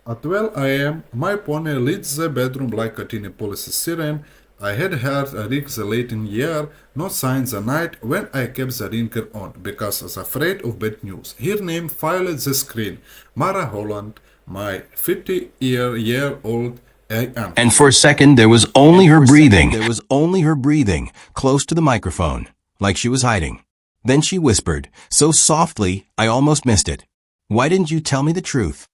At 12 a.m., my pony leads the bedroom like a tiny police siren. I had heard a ring the late in year, no sign the night when I kept the ringer on because I was afraid of bad news. Her name filled the screen. Mara Holland, my 50-year-old And auntie. for a second, there was only her breathing. There was only her breathing, close to the microphone, like she was hiding. Then she whispered, so softly I almost missed it. Why didn't you tell me the truth?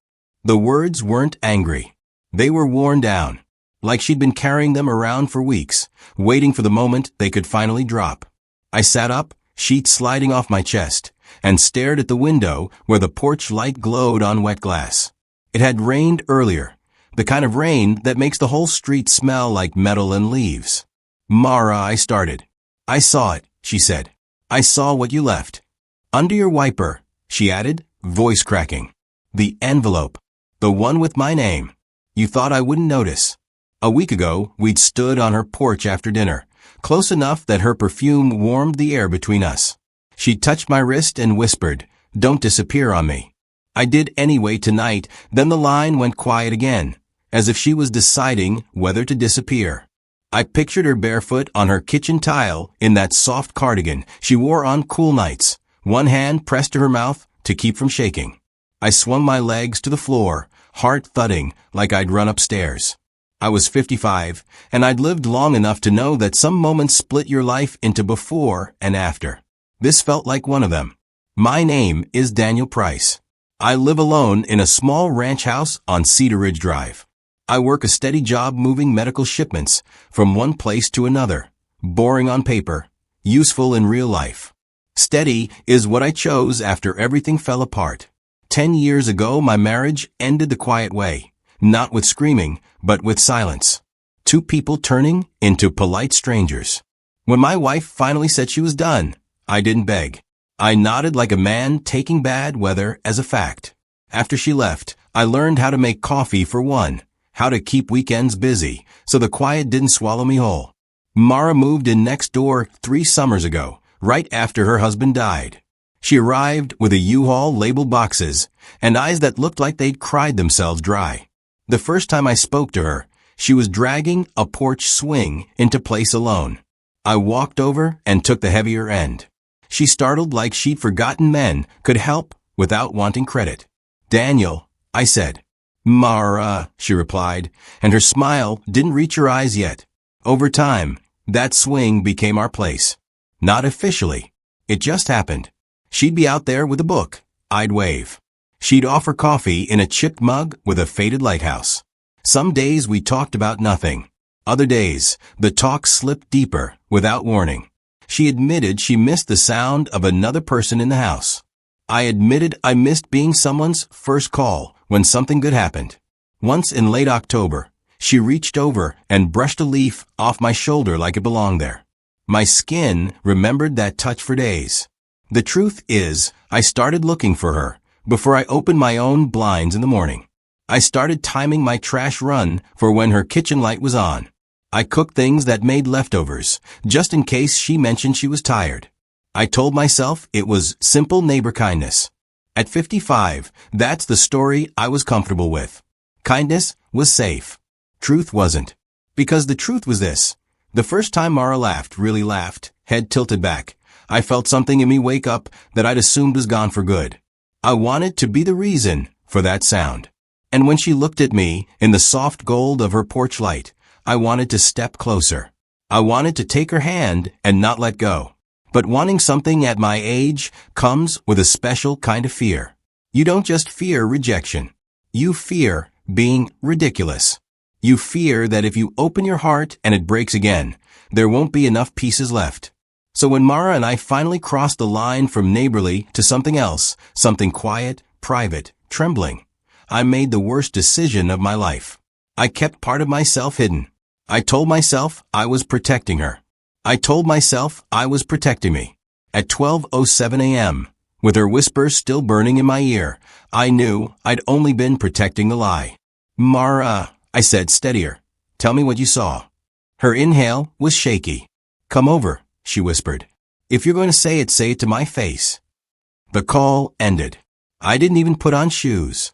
The words weren't angry. They were worn down, like she'd been carrying them around for weeks, waiting for the moment they could finally drop. I sat up, sheets sliding off my chest, and stared at the window where the porch light glowed on wet glass. It had rained earlier, the kind of rain that makes the whole street smell like metal and leaves. Mara, I started. I saw it, she said. I saw what you left. Under your wiper, she added, voice cracking. The envelope. The one with my name. You thought I wouldn't notice. A week ago, we'd stood on her porch after dinner, close enough that her perfume warmed the air between us. She touched my wrist and whispered, don't disappear on me. I did anyway tonight, then the line went quiet again, as if she was deciding whether to disappear. I pictured her barefoot on her kitchen tile in that soft cardigan she wore on cool nights, one hand pressed to her mouth to keep from shaking. I swung my legs to the floor, heart thudding like I'd run upstairs. I was 55, and I'd lived long enough to know that some moments split your life into before and after. This felt like one of them. My name is Daniel Price. I live alone in a small ranch house on Cedar Ridge Drive. I work a steady job moving medical shipments from one place to another. Boring on paper, useful in real life. Steady is what I chose after everything fell apart. 10 years ago, my marriage ended the quiet way, not with screaming, but with silence. Two people turning into polite strangers. When my wife finally said she was done, I didn't beg. I nodded like a man taking bad weather as a fact. After she left, I learned how to make coffee for one, how to keep weekends busy, so the quiet didn't swallow me whole. Mara moved in next door 3 summers ago, right after her husband died. She arrived with a U-Haul labeled boxes and eyes that looked like they'd cried themselves dry. The first time I spoke to her, she was dragging a porch swing into place alone. I walked over and took the heavier end. She startled like she'd forgotten men could help without wanting credit. Daniel, I said. Mara, she replied, and her smile didn't reach her eyes yet. Over time, that swing became our place. Not officially. It just happened. She'd be out there with a book. I'd wave. She'd offer coffee in a chipped mug with a faded lighthouse. Some days we talked about nothing. Other days, the talk slipped deeper without warning. She admitted she missed the sound of another person in the house. I admitted I missed being someone's first call when something good happened. Once in late October, she reached over and brushed a leaf off my shoulder like it belonged there. My skin remembered that touch for days. The truth is, I started looking for her before I opened my own blinds in the morning. I started timing my trash run for when her kitchen light was on. I cooked things that made leftovers, just in case she mentioned she was tired. I told myself it was simple neighbor kindness. At 55, that's the story I was comfortable with. Kindness was safe. Truth wasn't. Because the truth was this. The first time Mara laughed, really laughed, head tilted back, I felt something in me wake up that I'd assumed was gone for good. I wanted to be the reason for that sound. And when she looked at me in the soft gold of her porch light, I wanted to step closer. I wanted to take her hand and not let go. But wanting something at my age comes with a special kind of fear. You don't just fear rejection. You fear being ridiculous. You fear that if you open your heart and it breaks again, there won't be enough pieces left. So when Mara and I finally crossed the line from neighborly to something else, something quiet, private, trembling, I made the worst decision of my life. I kept part of myself hidden. I told myself I was protecting her. I told myself I was protecting me. At 12:07 a.m., with her whispers still burning in my ear, I knew I'd only been protecting the lie. Mara, I said steadier, tell me what you saw. Her inhale was shaky. Come over, she whispered. If you're going to say it to my face. The call ended. I didn't even put on shoes.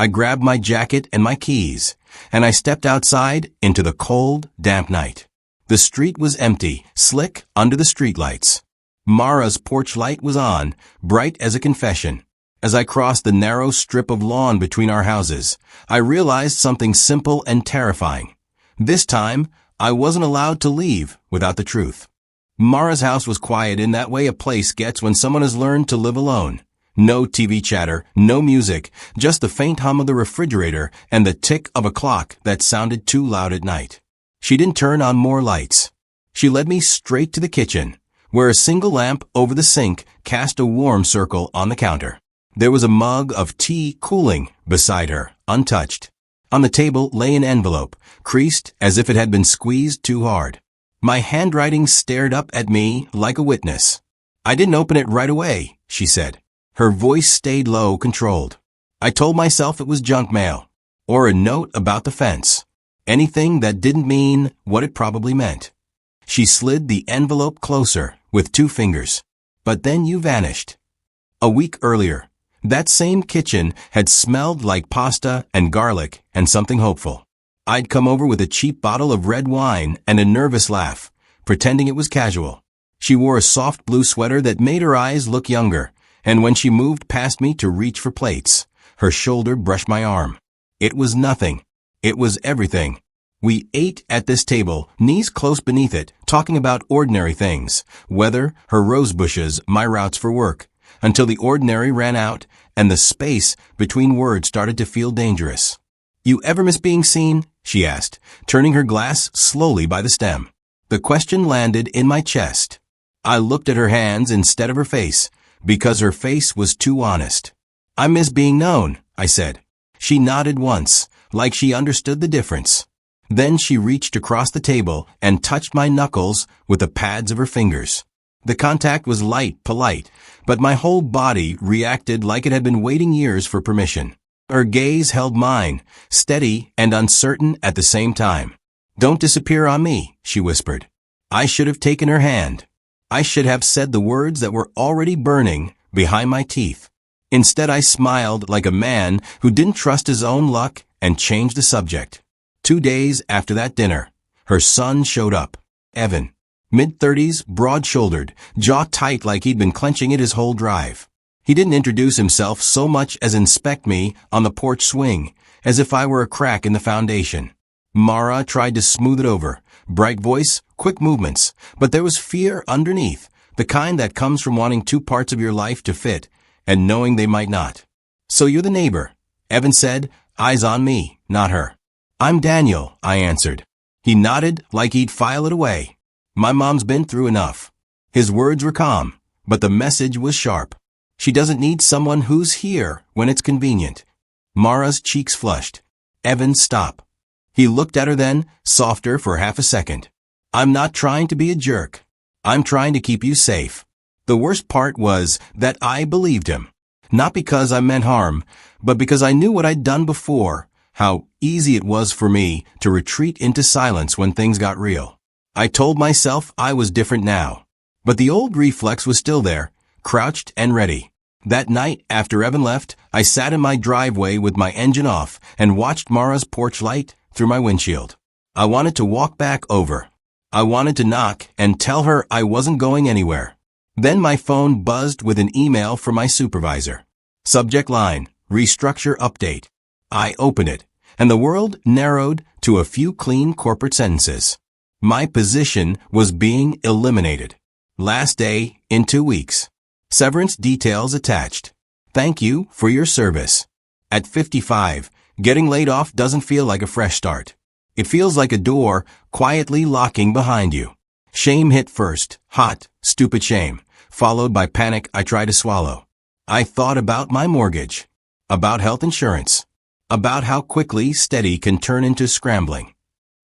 I grabbed my jacket and my keys, and I stepped outside into the cold, damp night. The street was empty, slick under the streetlights. Mara's porch light was on, bright as a confession. As I crossed the narrow strip of lawn between our houses, I realized something simple and terrifying. This time, I wasn't allowed to leave without the truth. Mara's house was quiet in that way a place gets when someone has learned to live alone. No TV chatter, no music, just the faint hum of the refrigerator and the tick of a clock that sounded too loud at night. She didn't turn on more lights. She led me straight to the kitchen, where a single lamp over the sink cast a warm circle on the counter. There was a mug of tea cooling beside her, untouched. On the table lay an envelope, creased as if it had been squeezed too hard. My handwriting stared up at me like a witness. "I didn't open it right away," she said. Her voice stayed low, controlled. I told myself it was junk mail, or a note about the fence. Anything that didn't mean what it probably meant. She slid the envelope closer with 2 fingers. "But then you vanished." A week earlier, that same kitchen had smelled like pasta and garlic and something hopeful. I'd come over with a cheap bottle of red wine and a nervous laugh, pretending it was casual. She wore a soft blue sweater that made her eyes look younger, and when she moved past me to reach for plates, her shoulder brushed my arm. It was nothing. It was everything. We ate at this table, knees close beneath it, talking about ordinary things, weather, her rose bushes, my routes for work, until the ordinary ran out and the space between words started to feel dangerous. "You ever miss being seen?" she asked, turning her glass slowly by the stem. The question landed in my chest. I looked at her hands instead of her face, because her face was too honest. "I miss being known," I said. She nodded once, like she understood the difference. Then she reached across the table and touched my knuckles with the pads of her fingers. The contact was light, polite, but my whole body reacted like it had been waiting years for permission. Her gaze held mine, steady and uncertain at the same time. "Don't disappear on me," she whispered. I should have taken her hand. I should have said the words that were already burning behind my teeth. Instead, I smiled like a man who didn't trust his own luck and changed the subject. 2 days after that dinner, her son showed up. Evan. Mid-30s, broad-shouldered, jaw tight like he'd been clenching it his whole drive. He didn't introduce himself so much as inspect me on the porch swing, as if I were a crack in the foundation. Mara tried to smooth it over. Bright voice, quick movements, but there was fear underneath, the kind that comes from wanting 2 parts of your life to fit and knowing they might not. "So you're the neighbor," Evan said, eyes on me, not her. "I'm Daniel," I answered. He nodded like he'd file it away. "My mom's been through enough." His words were calm, but the message was sharp. She doesn't need someone who's here when it's convenient. Mara's cheeks flushed. "Evan, stop." He looked at her then, softer for half a second. "I'm not trying to be a jerk. I'm trying to keep you safe." The worst part was that I believed him. Not because I meant harm, but because I knew what I'd done before, how easy it was for me to retreat into silence when things got real. I told myself I was different now. But the old reflex was still there, crouched and ready. That night, after Evan left, I sat in my driveway with my engine off and watched Mara's porch light through my windshield. I wanted to walk back over. I wanted to knock and tell her I wasn't going anywhere. Then my phone buzzed with an email from my supervisor. Subject line, restructure update. I opened it, and the world narrowed to a few clean corporate sentences. My position was being eliminated. Last day in 2 weeks. Severance details attached. Thank you for your service. At 55, getting laid off doesn't feel like a fresh start. It feels like a door quietly locking behind you. Shame hit first, hot, stupid shame, followed by panic I try to swallow. I thought about my mortgage, about health insurance, about how quickly steady can turn into scrambling.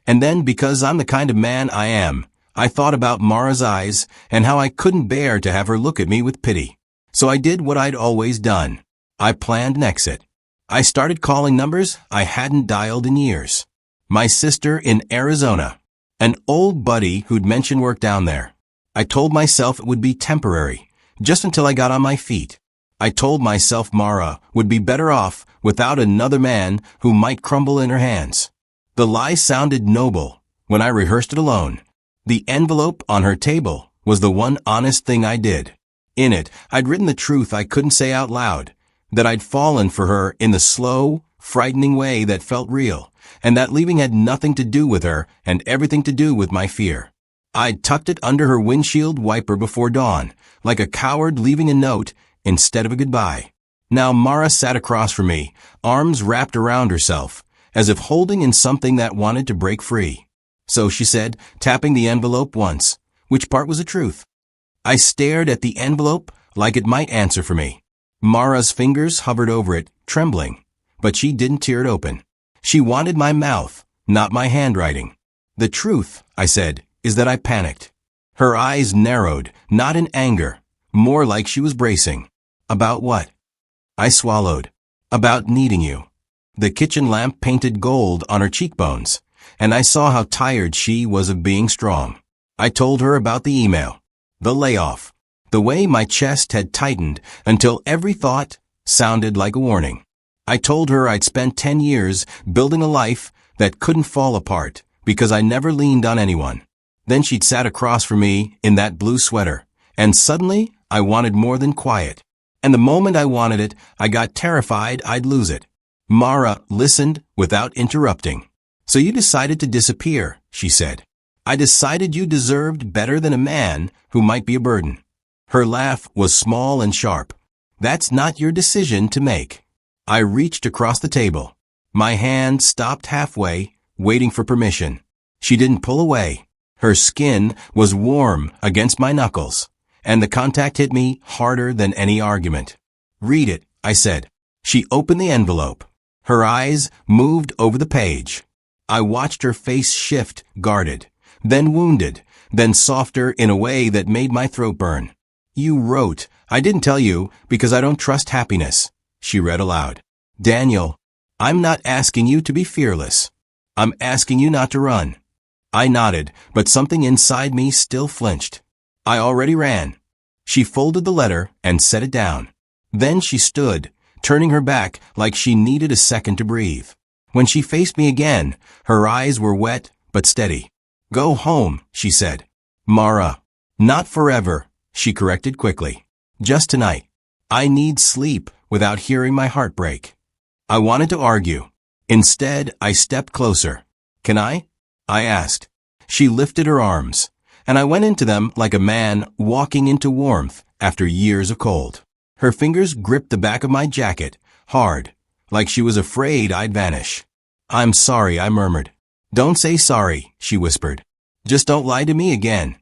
And then, because I'm the kind of man I am, I thought about Mara's eyes and how I couldn't bear to have her look at me with pity. So I did what I'd always done. I planned an exit. I started calling numbers I hadn't dialed in years. My sister in Arizona. An old buddy who'd mentioned work down there. I told myself it would be temporary, just until I got on my feet. I told myself Mara would be better off without another man who might crumble in her hands. The lie sounded noble when I rehearsed it alone. The envelope on her table was the one honest thing I did. In it, I'd written the truth I couldn't say out loud, that I'd fallen for her in the slow, frightening way that felt real, and that leaving had nothing to do with her and everything to do with my fear. I'd tucked it under her windshield wiper before dawn, like a coward leaving a note instead of a goodbye. Now Mara sat across from me, arms wrapped around herself, as if holding in something that wanted to break free. So she said, tapping the envelope once, which part was the truth? I stared at the envelope like it might answer for me. Mara's fingers hovered over it, trembling, but she didn't tear it open. She wanted my mouth, not my handwriting. The truth, I said, is that I panicked. Her eyes narrowed, not in anger, more like she was bracing. About what? I swallowed. About needing you. The kitchen lamp painted gold on her cheekbones, and I saw how tired she was of being strong. I told her about the email, the layoff, the way my chest had tightened until every thought sounded like a warning. I told her I'd spent 10 years building a life that couldn't fall apart because I never leaned on anyone. Then she'd sat across from me in that blue sweater, and suddenly I wanted more than quiet. And the moment I wanted it, I got terrified I'd lose it. Mara listened without interrupting. So you decided to disappear, she said. I decided you deserved better than a man who might be a burden. Her laugh was small and sharp. That's not your decision to make. I reached across the table. My hand stopped halfway, waiting for permission. She didn't pull away. Her skin was warm against my knuckles, and the contact hit me harder than any argument. Read it, I said. She opened the envelope. Her eyes moved over the page. I watched her face shift, guarded, then wounded, then softer in a way that made my throat burn. You wrote, I didn't tell you because I don't trust happiness, she read aloud. Daniel, I'm not asking you to be fearless. I'm asking you not to run. I nodded, but something inside me still flinched. I already ran. She folded the letter and set it down. Then she stood, turning her back like she needed a second to breathe. When she faced me again, her eyes were wet but steady. Go home, she said. Mara. Not forever, she corrected quickly. Just tonight. I need sleep without hearing my heart break. I wanted to argue. Instead, I stepped closer. Can I asked. She lifted her arms, and I went into them like a man walking into warmth after years of cold. Her fingers gripped the back of my jacket, hard, like she was afraid I'd vanish. I'm sorry, I murmured. Don't say sorry, she whispered. Just don't lie to me again.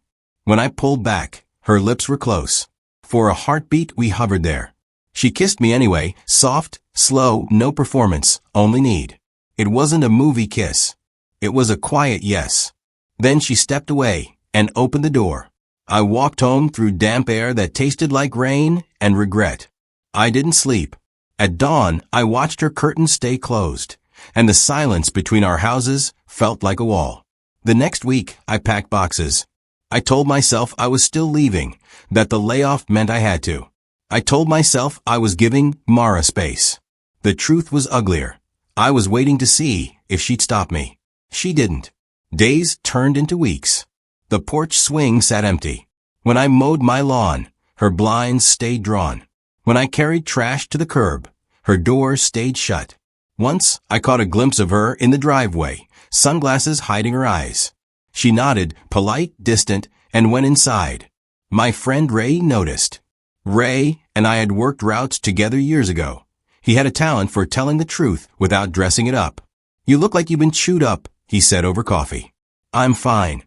When I pulled back, her lips were close. For a heartbeat, we hovered there. She kissed me anyway, soft, slow, no performance, only need. It wasn't a movie kiss. It was a quiet yes. Then she stepped away and opened the door. I walked home through damp air that tasted like rain and regret. I didn't sleep. At dawn, I watched her curtains stay closed, and the silence between our houses felt like a wall. The next week, I packed boxes. I told myself I was still leaving, that the layoff meant I had to. I told myself I was giving Mara space. The truth was uglier. I was waiting to see if she'd stop me. She didn't. Days turned into weeks. The porch swing sat empty. When I mowed my lawn, her blinds stayed drawn. When I carried trash to the curb, her door stayed shut. Once, I caught a glimpse of her in the driveway, sunglasses hiding her eyes. She nodded, polite, distant, and went inside. My friend Ray noticed. Ray and I had worked routes together years ago. He had a talent for telling the truth without dressing it up. You look like you've been chewed up, he said over coffee. I'm fine.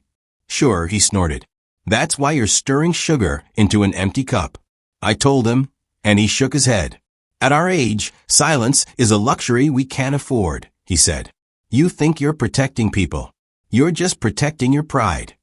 Sure, he snorted. That's why you're stirring sugar into an empty cup. I told him, and he shook his head. At our age, silence is a luxury we can't afford, he said. You think you're protecting people. You're just protecting your pride.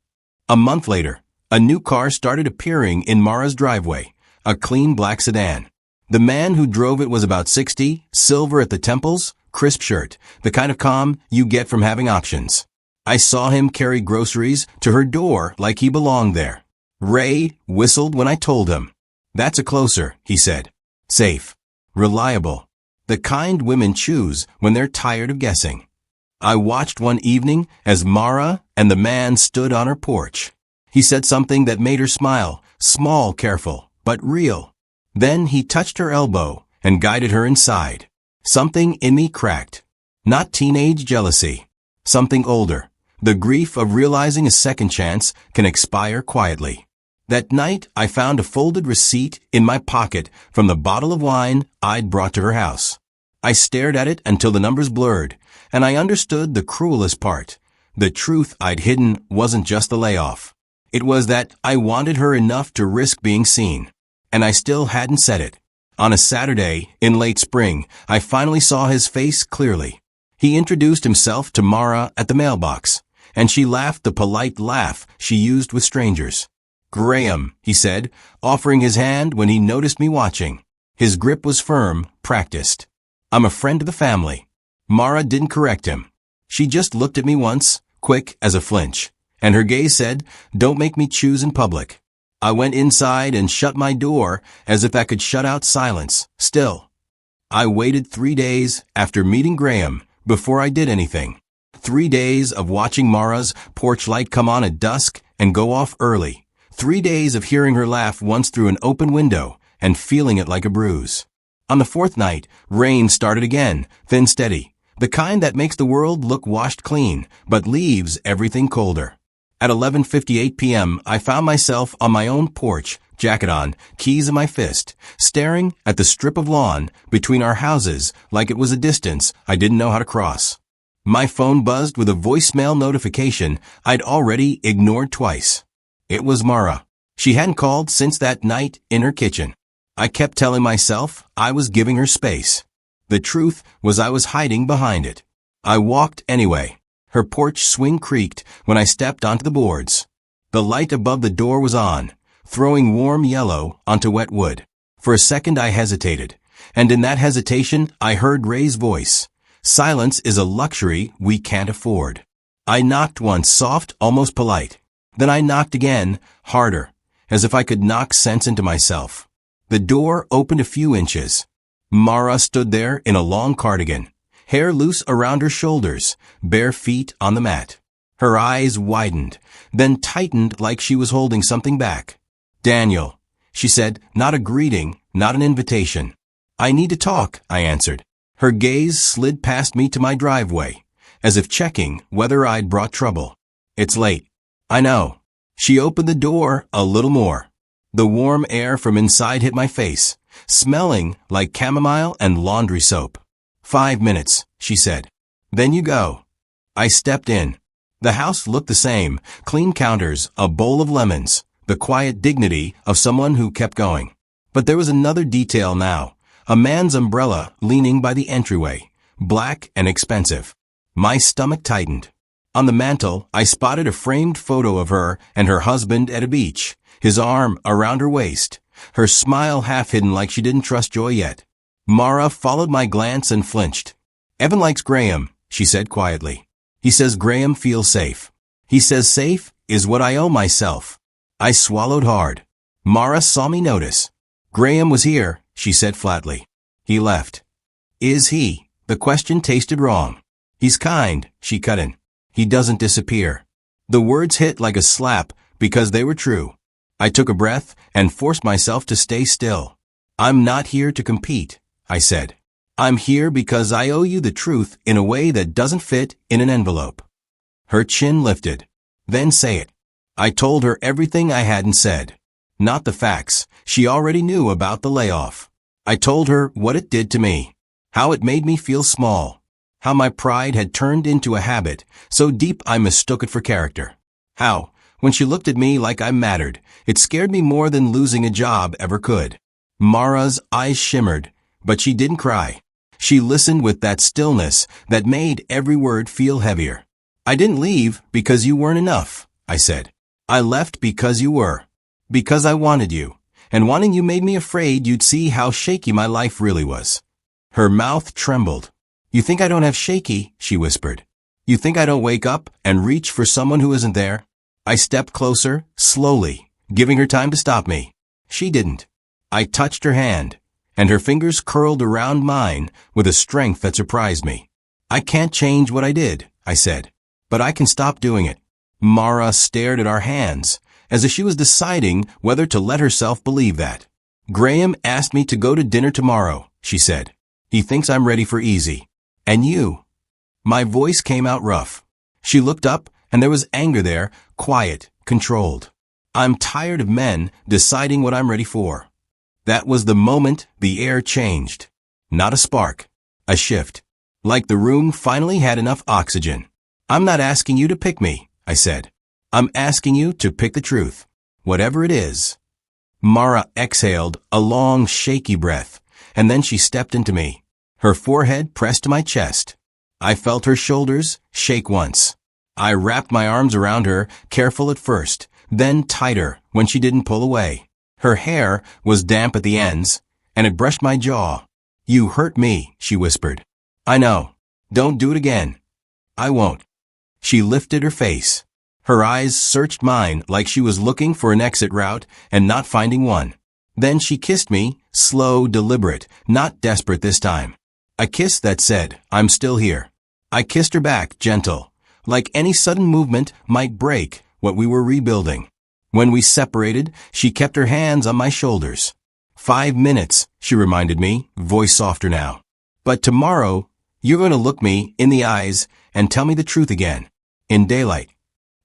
A month later, a new car started appearing in Mara's driveway, a clean black sedan. The man who drove it was about 60, silver at the temples, crisp shirt, the kind of calm you get from having options. I saw him carry groceries to her door like he belonged there. Ray whistled when I told him. That's a closer, he said. Safe. Reliable. The kind women choose when they're tired of guessing. I watched one evening as Mara and the man stood on her porch. He said something that made her smile, small, careful, but real. Then he touched her elbow and guided her inside. Something in me cracked. Not teenage jealousy. Something older. The grief of realizing a second chance can expire quietly. That night, I found a folded receipt in my pocket from the bottle of wine I'd brought to her house. I stared at it until the numbers blurred, and I understood the cruelest part. The truth I'd hidden wasn't just the layoff. It was that I wanted her enough to risk being seen. And I still hadn't said it. On a Saturday, in late spring, I finally saw his face clearly. He introduced himself to Mara at the mailbox, and she laughed the polite laugh she used with strangers. "Graham," he said, offering his hand when he noticed me watching. His grip was firm, practiced. "I'm a friend of the family." Mara didn't correct him. She just looked at me once, quick as a flinch, and her gaze said, "Don't make me choose in public." I went inside and shut my door as if I could shut out silence. Still, I waited 3 days after meeting Graham before I did anything. 3 days of watching Mara's porch light come on at dusk and go off early. 3 days of hearing her laugh once through an open window and feeling it like a bruise. On the 4th night, rain started again, thin, steady, the kind that makes the world look washed clean, but leaves everything colder. At 11:58 p.m., I found myself on my own porch, jacket on, keys in my fist, staring at the strip of lawn between our houses like it was a distance I didn't know how to cross. My phone buzzed with a voicemail notification I'd already ignored twice. It was Mara. She hadn't called since that night in her kitchen. I kept telling myself I was giving her space. The truth was I was hiding behind it. I walked anyway. Her porch swing creaked when I stepped onto the boards. The light above the door was on, throwing warm yellow onto wet wood. For a second I hesitated, and in that hesitation I heard Ray's voice. Silence is a luxury we can't afford. I knocked once, soft, almost polite. Then I knocked again, harder, as if I could knock sense into myself. The door opened a few inches. Mara stood there in a long cardigan, hair loose around her shoulders, bare feet on the mat. Her eyes widened, then tightened like she was holding something back. "Daniel," she said, not a greeting, not an invitation. "I need to talk," I answered. Her gaze slid past me to my driveway, as if checking whether I'd brought trouble. "It's late." "I know." She opened the door a little more. The warm air from inside hit my face, smelling like chamomile and laundry soap. "5 minutes," she said. "Then you go." I stepped in. The house looked the same, clean counters, a bowl of lemons, the quiet dignity of someone who kept going. But there was another detail now, a man's umbrella leaning by the entryway, black and expensive. My stomach tightened. On the mantel, I spotted a framed photo of her and her husband at a beach, his arm around her waist, her smile half hidden like she didn't trust joy yet. Mara followed my glance and flinched. "Evan likes Graham," she said quietly. "He says Graham feels safe. He says safe is what I owe myself." I swallowed hard. Mara saw me notice. "Graham was here," she said flatly. "He left." "Is he?" The question tasted wrong. "He's kind," she cut in. "He doesn't disappear." The words hit like a slap because they were true. I took a breath and forced myself to stay still. "I'm not here to compete," I said. "I'm here because I owe you the truth in a way that doesn't fit in an envelope." Her chin lifted. "Then say it." I told her everything I hadn't said. Not the facts she already knew about the layoff. I told her what it did to me, how it made me feel small, how my pride had turned into a habit so deep I mistook it for character. How, when she looked at me like I mattered, it scared me more than losing a job ever could. Mara's eyes shimmered, but she didn't cry. She listened with that stillness that made every word feel heavier. "I didn't leave because you weren't enough," I said. "I left because you were. Because I wanted you. And wanting you made me afraid you'd see how shaky my life really was." Her mouth trembled. "You think I don't have shaky?" she whispered. "You think I don't wake up and reach for someone who isn't there?" I stepped closer, slowly, giving her time to stop me. She didn't. I touched her hand, and her fingers curled around mine with a strength that surprised me. I can't change what I did, I said, but I can stop doing it. Mara stared at our hands, as if she was deciding whether to let herself believe that. Graham asked me to go to dinner tomorrow, she said. He thinks I'm ready for easy. And you? My voice came out rough. She looked up, and there was anger there, quiet, controlled. I'm tired of men deciding what I'm ready for. That was the moment the air changed. Not a spark. A shift. Like the room finally had enough oxygen. I'm not asking you to pick me, I said. I'm asking you to pick the truth. Whatever it is. Mara exhaled a long, shaky breath, and then she stepped into me. Her forehead pressed to my chest. I felt her shoulders shake once. I wrapped my arms around her, careful at first, then tighter when she didn't pull away. Her hair was damp at the ends, and it brushed my jaw. You hurt me, she whispered. I know. Don't do it again. I won't. She lifted her face. Her eyes searched mine like she was looking for an exit route and not finding one. Then she kissed me, slow, deliberate, not desperate this time. A kiss that said, I'm still here. I kissed her back, gentle, like any sudden movement might break what we were rebuilding. When we separated, she kept her hands on my shoulders. 5 minutes, she reminded me, voice softer now. But tomorrow, you're going to look me in the eyes and tell me the truth again. In daylight.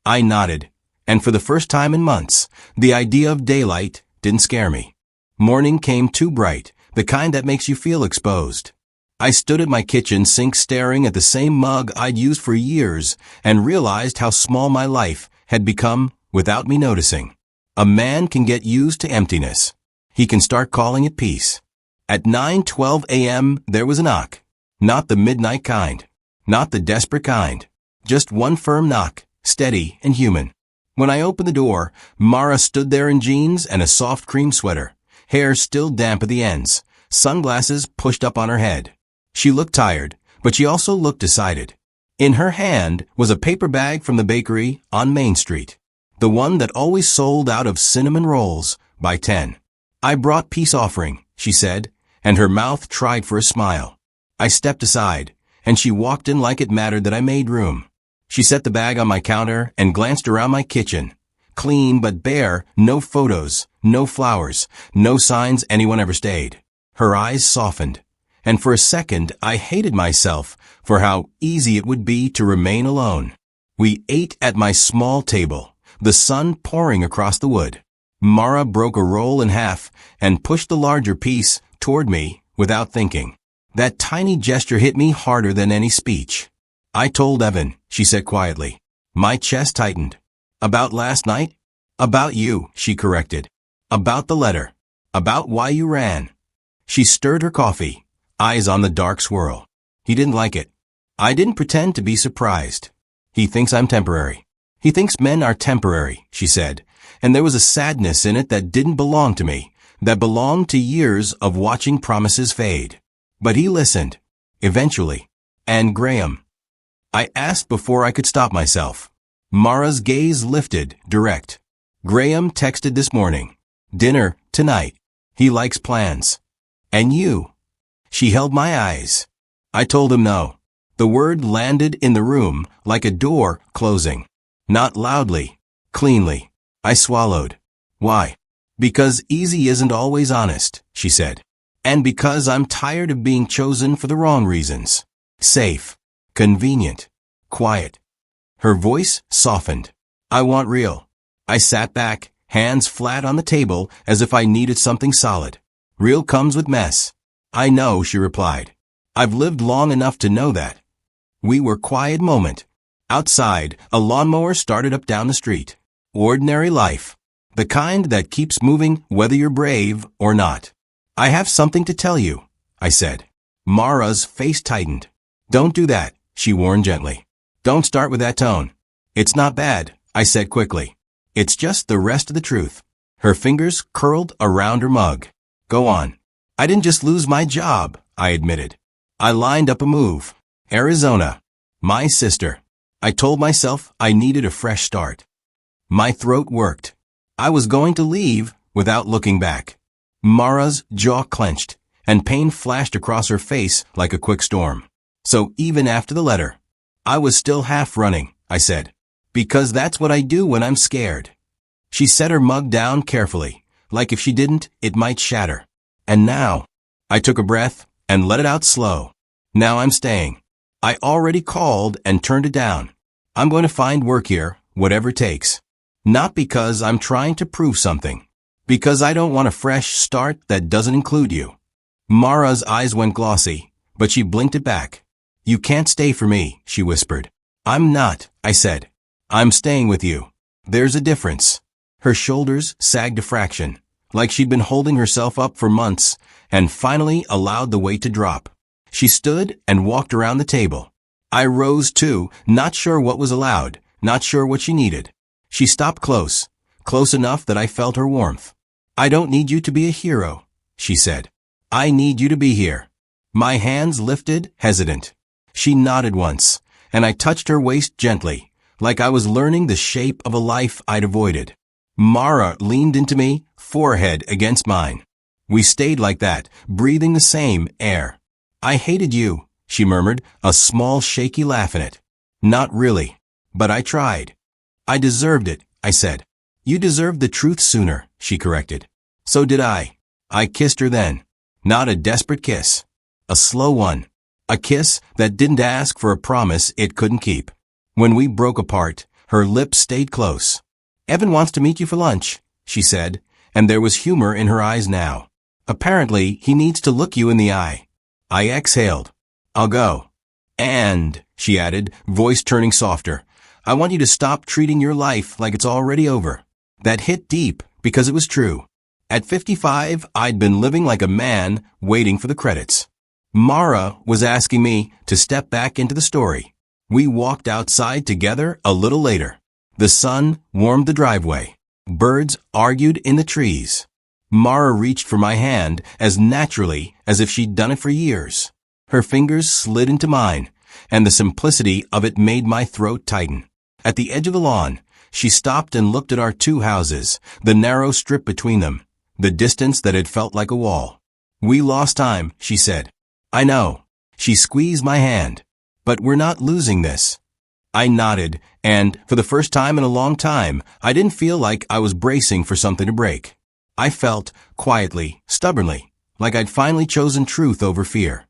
I nodded, and for the first time in months, the idea of daylight didn't scare me. Morning came too bright, the kind that makes you feel exposed. I stood at my kitchen sink staring at the same mug I'd used for years and realized how small my life had become without me noticing. A man can get used to emptiness. He can start calling it peace. At 9:12 a.m. there was a knock. Not the midnight kind. Not the desperate kind. Just one firm knock, steady and human. When I opened the door, Mara stood there in jeans and a soft cream sweater, hair still damp at the ends, sunglasses pushed up on her head. She looked tired, but she also looked decided. In her hand was a paper bag from the bakery on Main Street, the one that always sold out of cinnamon rolls by 10. I brought peace offering, she said, and her mouth tried for a smile. I stepped aside, and she walked in like it mattered that I made room. She set the bag on my counter and glanced around my kitchen. Clean but bare, no photos, no flowers, no signs anyone ever stayed. Her eyes softened, and for a second I hated myself for how easy it would be to remain alone. We ate at my small table, the sun pouring across the wood. Mara broke a roll in half and pushed the larger piece toward me without thinking. That tiny gesture hit me harder than any speech. I told Evan, she said quietly. My chest tightened. About last night? About you, she corrected. About the letter. About why you ran. She stirred her coffee, eyes on the dark swirl. He didn't like it. I didn't pretend to be surprised. He thinks I'm temporary. He thinks men are temporary, she said, and there was a sadness in it that didn't belong to me, that belonged to years of watching promises fade. But he listened. Eventually. And Graham. I asked before I could stop myself. Mara's gaze lifted, direct. Graham texted this morning. Dinner, tonight. He likes plans. And you? She held my eyes. I told him no. The word landed in the room like a door closing. Not loudly, cleanly. I swallowed. Why? Because easy isn't always honest, she said. And because I'm tired of being chosen for the wrong reasons. Safe. Convenient. Quiet. Her voice softened. I want real. I sat back, hands flat on the table as if I needed something solid. Real comes with mess. I know, she replied. I've lived long enough to know that. We were quiet moment. Outside, a lawnmower started up down the street. Ordinary life. The kind that keeps moving whether you're brave or not. I have something to tell you, I said. Mara's face tightened. Don't do that, she warned gently. Don't start with that tone. It's not bad, I said quickly. It's just the rest of the truth. Her fingers curled around her mug. Go on. I didn't just lose my job, I admitted. I lined up a move. Arizona. My sister. I told myself I needed a fresh start. My throat worked. I was going to leave without looking back. Mara's jaw clenched, and pain flashed across her face like a quick storm. So even after the letter, I was still half running, I said. Because that's what I do when I'm scared. She set her mug down carefully, like if she didn't, it might shatter. And now, I took a breath and let it out slow. Now I'm staying. I already called and turned it down. I'm going to find work here, whatever it takes. Not because I'm trying to prove something. Because I don't want a fresh start that doesn't include you. Mara's eyes went glossy, but she blinked it back. You can't stay for me, she whispered. I'm not, I said. I'm staying with you. There's a difference. Her shoulders sagged a fraction, like she'd been holding herself up for months, and finally allowed the weight to drop. She stood and walked around the table. I rose too, not sure what was allowed, not sure what she needed. She stopped close enough that I felt her warmth. I don't need you to be a hero, she said. I need you to be here. My hands lifted, hesitant. She nodded once, and I touched her waist gently, like I was learning the shape of a life I'd avoided. Mara leaned into me, forehead against mine. We stayed like that, breathing the same air. I hated you, she murmured, a small shaky laugh in it. Not really. But I tried. I deserved it, I said. You deserved the truth sooner, she corrected. So did I. I kissed her then. Not a desperate kiss. A slow one. A kiss that didn't ask for a promise it couldn't keep. When we broke apart, her lips stayed close. Evan wants to meet you for lunch, she said, and there was humor in her eyes now. Apparently, he needs to look you in the eye. I exhaled. I'll go. And, she added, voice turning softer, I want you to stop treating your life like it's already over. That hit deep because it was true. At 55, I'd been living like a man waiting for the credits. Mara was asking me to step back into the story. We walked outside together a little later. The sun warmed the driveway. Birds argued in the trees. Mara reached for my hand as naturally as if she'd done it for years. Her fingers slid into mine, and the simplicity of it made my throat tighten. At the edge of the lawn, she stopped and looked at our two houses, the narrow strip between them, the distance that had felt like a wall. We lost time, she said. I know. She squeezed my hand. But we're not losing this. I nodded, and, for the first time in a long time, I didn't feel like I was bracing for something to break. I felt, quietly, stubbornly, like I'd finally chosen truth over fear.